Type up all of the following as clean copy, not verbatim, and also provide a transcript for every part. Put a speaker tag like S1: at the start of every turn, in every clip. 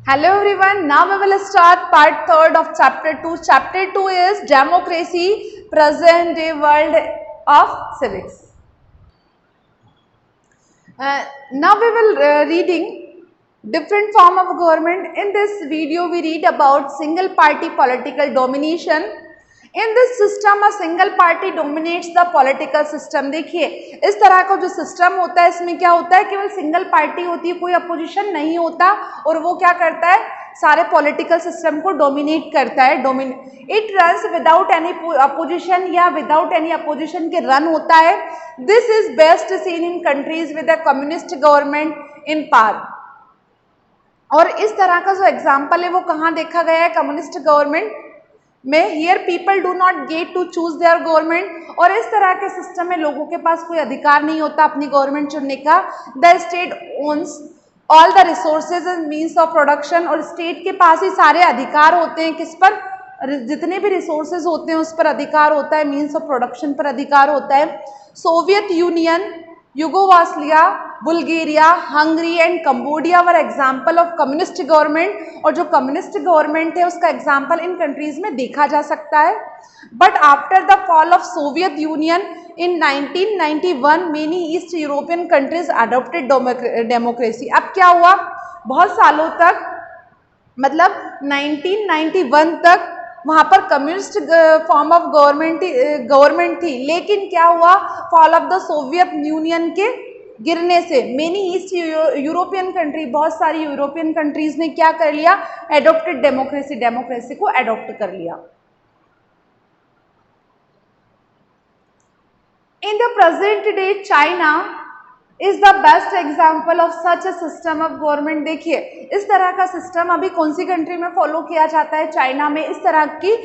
S1: Hello everyone, now we will start part 3rd of chapter 2. Chapter 2 is Democracy, Present Day World of Civics. Now we will reading different form of government. In this video we read about single party political domination. In this system a single party dominates the political system. देखिए इस तरह का जो system होता है इसमें क्या होता है, केवल सिंगल पार्टी होती है, कोई अपोजिशन नहीं होता और वो क्या करता है, सारे पॉलिटिकल सिस्टम को डोमिनेट करता है. It runs without any opposition या विदाउट एनी अपोजिशन के रन होता है. This is best seen in countries with a communist government in power. और इस तरह का जो एग्जाम्पल है वो कहाँ देखा गया है, कम्युनिस्ट गवर्नमेंट में. Here people do not get to choose their government. और इस तरह के सिस्टम में लोगों के पास कोई अधिकार नहीं होता अपनी गवर्नमेंट चुनने का. The state owns all the resources and means of production. और स्टेट के पास ही सारे अधिकार होते हैं, किस पर, जितने भी रिसोर्सेज होते हैं उस पर अधिकार होता है, मीन्स ऑफ प्रोडक्शन पर अधिकार होता है. Soviet union, Yugoslavia, Bulgaria, Hungary and Cambodia were example of communist government. और जो कम्युनिस्ट गवर्नमेंट है उसका एग्जाम्पल इन कंट्रीज में देखा जा सकता है. But after the fall of Soviet union in 1991 many east European countries adopted democracy. अब क्या हुआ, बहुत सालों तक, मतलब 1991 तक वहाँ पर कम्युनिस्ट फॉर्म ऑफ गवर्नमेंट थी. लेकिन क्या हुआ, fall of the Soviet union के गिरने से मेनी ईस्ट यूरोपियन कंट्री, बहुत सारी यूरोपियन कंट्रीज ने क्या कर लिया, एडोप्टेड डेमोक्रेसी को एडोप्ट कर लिया. In the present day, China is the best example of such a system of government. देखिए इस तरह का सिस्टम अभी कौन सी कंट्री में फॉलो किया जाता है, चाइना में. इस तरह की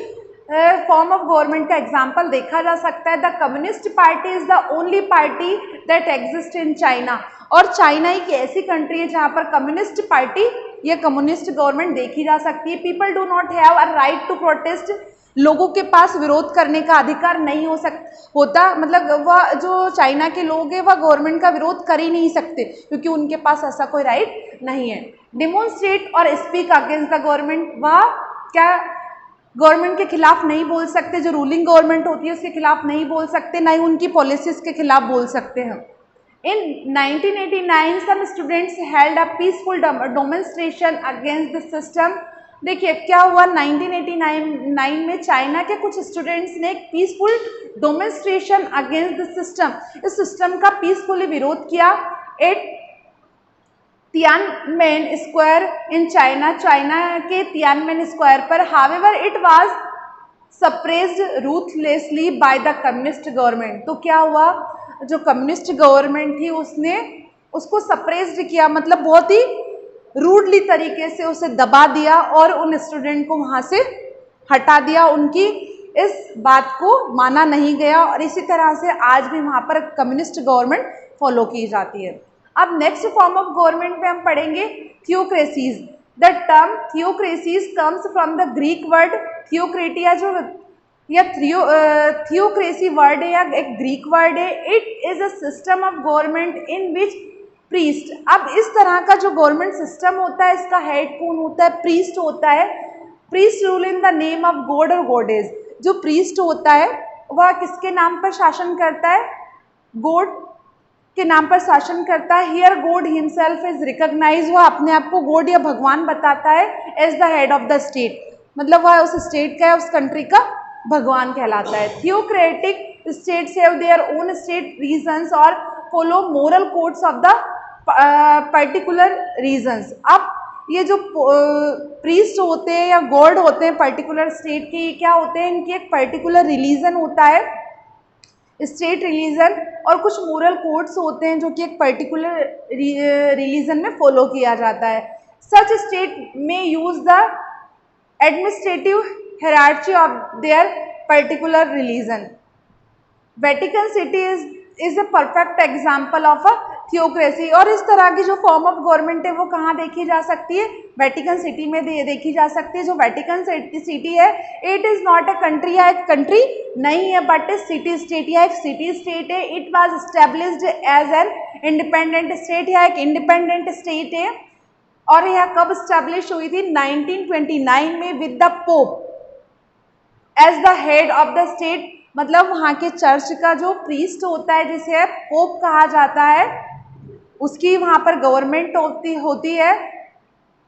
S1: फॉर्म ऑफ गवर्नमेंट का एग्जाम्पल देखा जा सकता है. The communist party is the only party that exist in China. और चाइना एक ऐसी कंट्री है जहाँ पर कम्युनिस्ट पार्टी या कम्युनिस्ट गवर्नमेंट देखी जा सकती है. People do not have a right to protest. लोगों के पास विरोध करने का अधिकार नहीं होता, मतलब वह जो चाइना के लोग हैं वह गवर्नमेंट का विरोध कर ही नहीं सकते क्योंकि उनके पास ऐसा कोई राइट नहीं है. डिमोन्स्ट्रेट और स्पीक अगेंस्ट द गवर्नमेंट, वह क्या गवर्नमेंट के खिलाफ नहीं बोल सकते, जो रूलिंग गवर्नमेंट होती है उसके खिलाफ नहीं बोल सकते, ना ही उनकी पॉलिसीज के खिलाफ बोल सकते हैं. In 1989 some students held a peaceful demonstration against the system. देखिए क्या हुआ, 1989 में चाइना के कुछ स्टूडेंट्स ने एक peaceful demonstration against the system, इस सिस्टम का पीसफुली विरोध किया. At Tiananmen square in China, China के तियानमेन स्क्वायर पर. However it was suppressed ruthlessly by the communist government. तो क्या हुआ, जो कम्युनिस्ट गवर्नमेंट थी उसने उसको सप्रेस्ड किया, मतलब बहुत ही रूडली तरीके से उसे दबा दिया और उन स्टूडेंट को वहाँ से हटा दिया. उनकी इस बात को माना नहीं गया और इसी तरह से आज भी वहाँ पर कम्युनिस्ट गवर्नमेंट फॉलो की जाती है. अब नेक्स्ट फॉर्म ऑफ गवर्नमेंट में हम पढ़ेंगे theocracies. The term theocracies comes from the Greek word theokratia, जो या थियोक्रेसी वर्ड है या एक ग्रीक वर्ड है. It is a system of government in which priest. अब इस तरह का जो गवर्नमेंट सिस्टम होता है इसका हेड कौन होता है, प्रीस्ट होता है. Priest rule in the name of God और गॉडेज. जो प्रीस्ट होता है वह किसके नाम पर शासन करता है, गॉड के नाम पर शासन करता है. Here god himself is recognize, वह अपने आप को गॉड या भगवान बताता है. As the head of the state, मतलब वह उस स्टेट का, उस कंट्री का भगवान कहलाता है. Theocratic states have their own state religions और follow moral codes of the particular religions. अब ये जो प्रीस्ट होते हैं या गॉड होते हैं पर्टिकुलर स्टेट के, ये क्या होते हैं, इनकी एक पर्टिकुलर रिलीजन होता है, स्टेट रिलीजन, और कुछ मोरल कोड्स होते हैं जो कि एक पर्टिकुलर रिलीजन में फॉलो किया जाता है. सच स्टेट में use the administrative hierarchy of their particular religion. Vatican city is a perfect example of a theocracy. और इस तरह की जो फॉर्म ऑफ गवर्नमेंट है वो कहाँ देखी जा सकती है, वेटिकन सिटी में देखी जा सकती है. जो वेटिकन सिटी है, it is not a country, या एक कंट्री नहीं है, बट ए सिटी स्टेट, या एक सिटी स्टेट है. It was established as an independent state, या एक इंडिपेंडेंट स्टेट है. और यह कब स्टैब्लिश हुई थी? 1929 में with the pope as the head of the state. मतलब वहाँ के चर्च का जो प्रीस्ट होता है, जिसे पोप कहा जाता है, उसकी वहाँ पर गवर्नमेंट होती है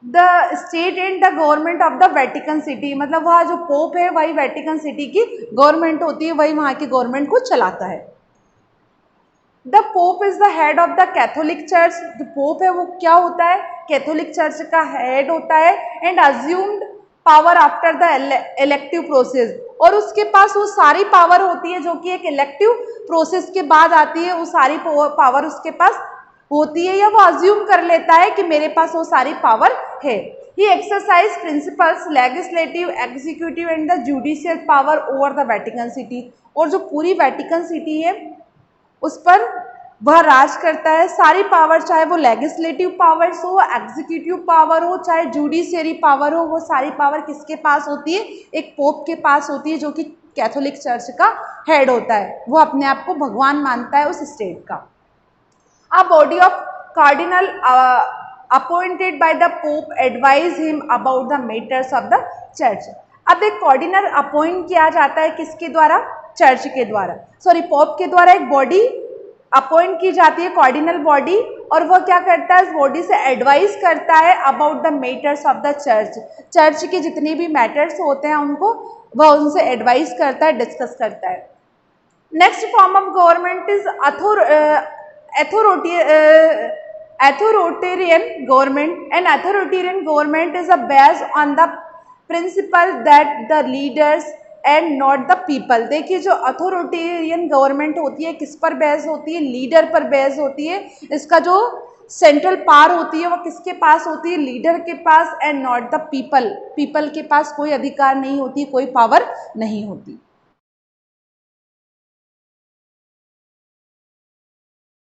S1: the state and the government of the Vatican city. मतलब वह जो पोप है वही वेटिकन सिटी की गवर्नमेंट होती है, वही वहाँ की गवर्नमेंट को चलाता है। The pope is the head of the Catholic church. जो पोप है वो क्या होता है? कैथोलिक चर्च का हेड होता है। And assumed power after the elective process. और उसके पास वो सारी पावर होती है जो कि एक इलेक्टिव प्रोसेस के बाद आती है। वो सारी पावर उसके पास होती है, या वो अज्यूम कर लेता है कि मेरे पास वो सारी पावर है। He exercise principles legislative, executive and the judicial power over the Vatican City. और जो पूरी वेटिकन सिटी है उस पर वह राज करता है। सारी पावर, चाहे वो लेजिस्लेटिव पावर्स हो, एग्जीक्यूटिव पावर हो, चाहे जुडिशियरी पावर हो, वो सारी पावर किसके पास होती है? एक पोप के पास होती है, जो कि कैथोलिक चर्च का हेड होता है। वो अपने आप को भगवान मानता है उस स्टेट का। A body of cardinal appointed by the Pope advise him about the matters of the church। अब एक कार्डिनल अपॉइंट किया जाता है किसके द्वारा? चर्च के द्वारा, सॉरी पोप के द्वारा एक बॉडी अपॉइंट की जाती है, कार्डिनल बॉडी। और वह क्या करता है? इस बॉडी से एडवाइस करता है about the matters of the church. Church के जितने भी मैटर्स होते हैं उनको वह उनसे एडवाइस करता है, डिस्कस करता है। Next form of government is authoritarian government. An authoritarian government is based on the principle that the leaders and not the people। देखिए जो अथॉरिटेरियन गवर्नमेंट होती है किस पर बेस होती है? लीडर पर बेस होती है। इसका जो सेंट्रल पावर होती है वो किसके पास होती है? लीडर के पास। And not the people, people के पास कोई अधिकार नहीं होती, कोई पावर नहीं होती।